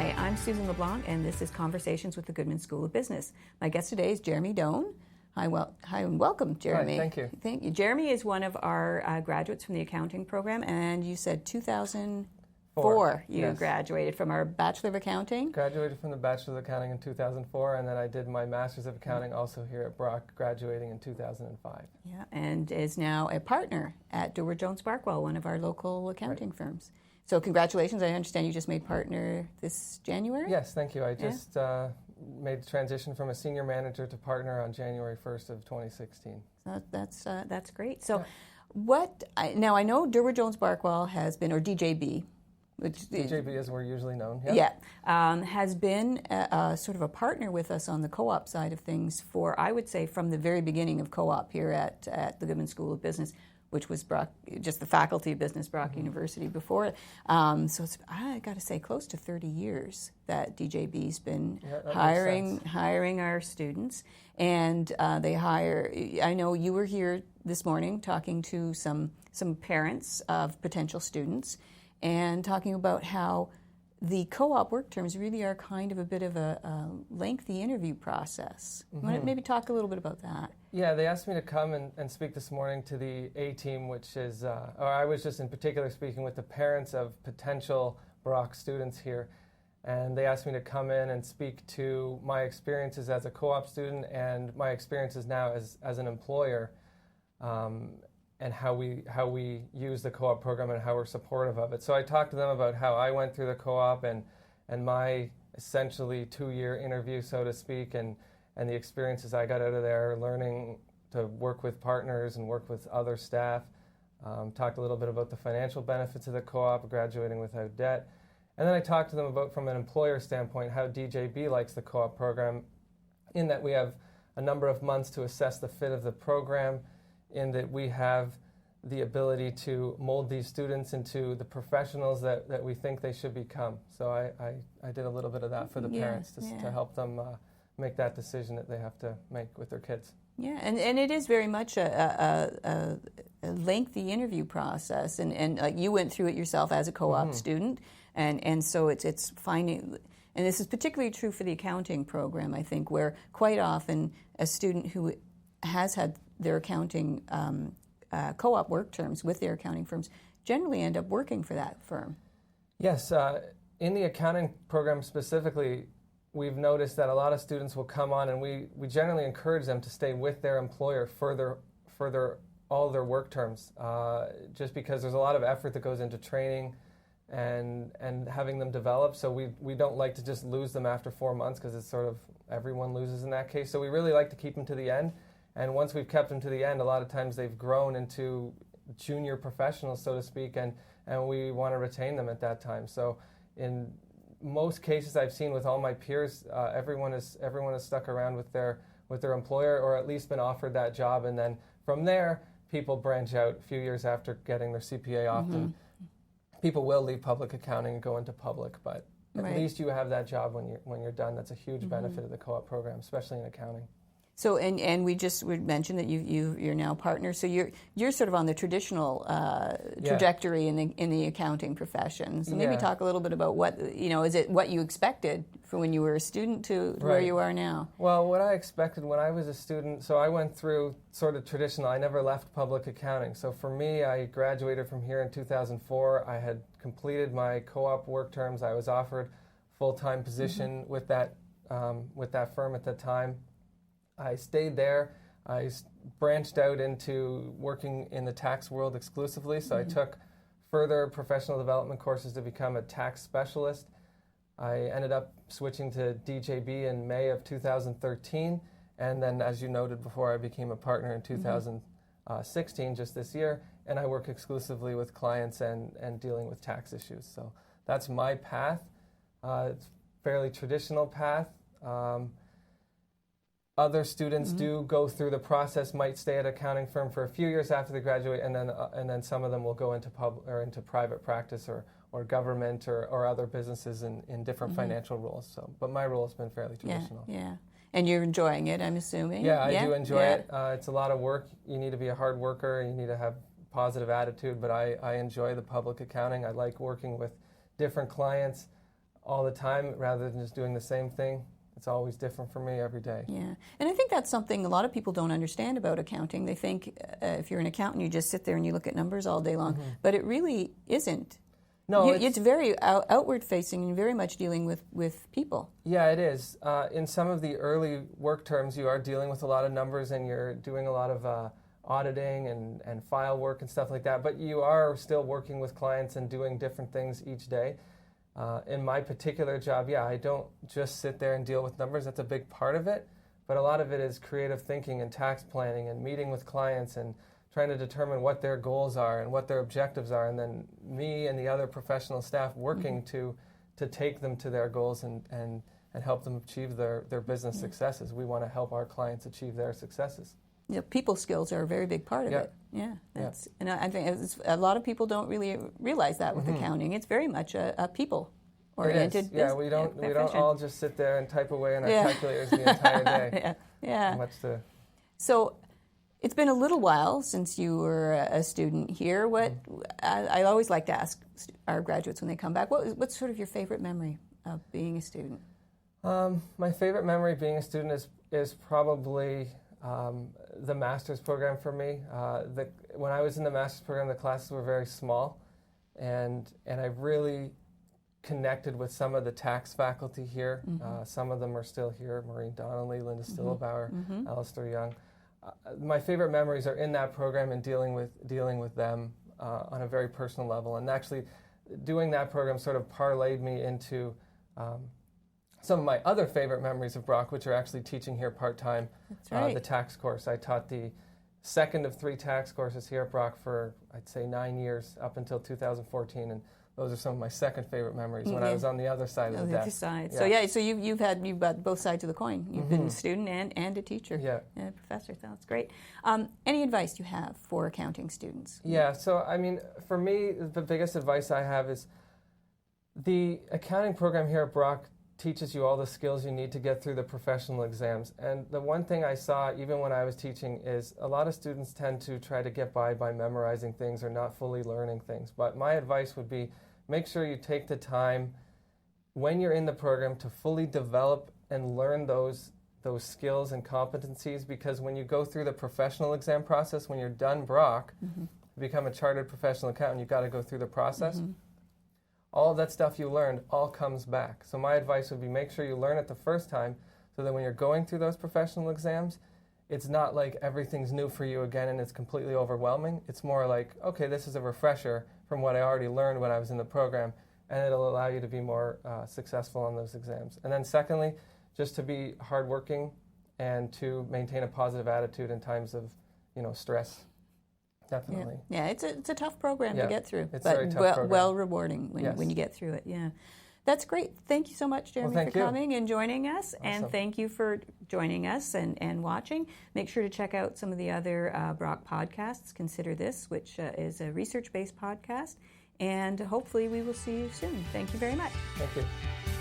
Hi, I'm Susan LeBlanc, and this is Conversations with the Goodman School of Business. My guest today is Jeremy Doan. Hi, and welcome, Jeremy. Hi, thank you. Thank you. Jeremy is one of our graduates from the accounting program, and you said 2004 you Yes. Graduated from our Bachelor of Accounting. Graduated from the Bachelor of Accounting in 2004, and then I did my Master's of Accounting also here at BAcc, graduating in 2005. Yeah, and is now a partner at Doan Jones Barkwell, one of our local accounting firms. So congratulations. I understand you just made partner this January? Yes, thank you. I just made the transition from a senior manager to partner on January 1st of 2016. So that's great. So now I know Doan Jones Barkwell has been, or DJB, which DJB as we're usually known. Has been sort of a partner with us on the CoOp side of things for, I would say, from the very beginning of CoOp here at the Goodman School of Business, which was just the Faculty of Business, BAcc University before it. So it's, I got to say, close to 30 years that DJB's been hiring our students. And they hire, I know you were here this morning talking to some parents of potential students and talking about how the CoOp work terms really are kind of a bit of a lengthy interview process. You want to maybe talk a little bit about that? Yeah, they asked me to come and speak this morning to the A team, which is, or I was just in particular speaking with the parents of potential BAcc students here. And they asked me to come in and speak to my experiences as a CoOp student and my experiences now as an employer, and how we use the CoOp program and how we're supportive of it. So I talked to them about how I went through the CoOp and my essentially 2-year interview, so to speak, and the experiences I got out of there, learning to work with partners and work with other staff. Talked a little bit about the financial benefits of the CoOp, graduating without debt. And then I talked to them about, from an employer standpoint, how DJB likes the CoOp program, in that we have a number of months to assess the fit of the program, in that we have the ability to mold these students into the professionals that we think they should become. So I did a little bit of that for the parents to help them make that decision that they have to make with their kids. Yeah, and it is very much a lengthy interview process, and like you went through it yourself as a CoOp student, and so it's finding, and this is particularly true for the accounting program, I think, where quite often a student who has had their accounting CoOp work terms with their accounting firms generally end up working for that firm. Yes, in the accounting program specifically, we've noticed that a lot of students will come on, and we generally encourage them to stay with their employer further all their work terms, just because there's a lot of effort that goes into training and having them develop. So we don't like to just lose them after 4 months, because it's sort of everyone loses in that case. So we really like to keep them to the end. And once we've kept them to the end, a lot of times they've grown into junior professionals, so to speak, and we want to retain them at that time. So in most cases I've seen with all my peers, everyone is stuck around with their employer, or at least been offered that job, and then from there people branch out a few years after getting their CPA. Often people will leave public accounting and go into public, but at least you have that job when you're done. That's a huge benefit of the CoOp program, especially in accounting. So and we mentioned that you're now partners. So you're sort of on the traditional trajectory in the accounting profession. So maybe talk a little bit about what, is it what you expected for when you were a student to where you are now? Well, what I expected when I was a student, so I went through sort of traditional. I never left public accounting. So for me, I graduated from here in 2004. I had completed my CoOp work terms. I was offered full-time position with that firm at the time. I stayed there. I branched out into working in the tax world exclusively, so I took further professional development courses to become a tax specialist. I ended up switching to DJB in May of 2013, and then, as you noted before, I became a partner in 2016, just this year, and I work exclusively with clients and dealing with tax issues. So that's my path. It's a fairly traditional path. Other students do go through the process, might stay at an accounting firm for a few years after they graduate, and then some of them will go into into private practice or government or other businesses in different financial roles. So, but my role has been fairly traditional. Yeah. And you're enjoying it, I'm assuming. Yeah, I do enjoy it. It's a lot of work. You need to be a hard worker. You need to have a positive attitude. But I enjoy the public accounting. I like working with different clients. all the time rather than just doing the same thing. It's always different for me every day. Yeah, and I think that's something a lot of people don't understand about accounting. They think if you're an accountant, you just sit there and you look at numbers all day long, but it really isn't. No, it's very outward facing and very much dealing with people. Yeah, it is. In some of the early work terms, you are dealing with a lot of numbers and you're doing a lot of auditing and file work and stuff like that, but you are still working with clients and doing different things each day. In my particular job, I don't just sit there and deal with numbers. That's a big part of it, but a lot of it is creative thinking and tax planning and meeting with clients and trying to determine what their goals are and what their objectives are, and then me and the other professional staff working to take them to their goals and help them achieve their business successes. We want to help our clients achieve their successes. Yeah, people skills are a very big part of it. Yeah, and I think a lot of people don't really realize that with accounting. It's very much a people-oriented business. Yeah, we don't all just sit there and type away on our calculators the entire day. So it's been a little while since you were a student here. I always like to ask our graduates when they come back, what's sort of your favorite memory of being a student? My favorite memory of being a student is probably the master's program for me. When I was in the master's program, the classes were very small, and I really connected with some of the tax faculty here. Some of them are still here: Maureen Donnelly, Linda Stillebauer, Alistair Young. My favorite memories are in that program and dealing with them on a very personal level. And actually, doing that program sort of parlayed me into some of my other favorite memories of BAcc, which are actually teaching here part-time. That's right. The tax course. I taught the second of 3 tax courses here at BAcc for, I'd say, 9 years, up until 2014, and those are some of my second favorite memories when I was on the other side of the desk. Other side. Yeah. So you've got both sides of the coin. You've been a student and a teacher. Yeah. Professor. That's great. Any advice you have for accounting students? Yeah. So I mean, for me, the biggest advice I have is the accounting program here at BAcc teaches you all the skills you need to get through the professional exams. And the one thing I saw, even when I was teaching, is a lot of students tend to try to get by memorizing things or not fully learning things. But my advice would be, make sure you take the time when you're in the program to fully develop and learn those skills and competencies, because when you go through the professional exam process, when you're done BAcc, become a chartered professional accountant, you've got to go through the process. All of that stuff you learned all comes back. So my advice would be, make sure you learn it the first time, so that when you're going through those professional exams, it's not like everything's new for you again and it's completely overwhelming. It's more like, okay, this is a refresher from what I already learned when I was in the program, and it'll allow you to be more successful on those exams. And then secondly, just to be hardworking and to maintain a positive attitude in times of, stress. Definitely. Yeah, it's a tough program to get through, it's but very tough program. Well rewarding when you get through it. Yeah, that's great. Thank you so much, Jeremy, for coming and joining us, and thank you for joining us and watching. Make sure to check out some of the other BAcc podcasts. Consider This, which is a research-based podcast, and hopefully we will see you soon. Thank you very much. Thank you.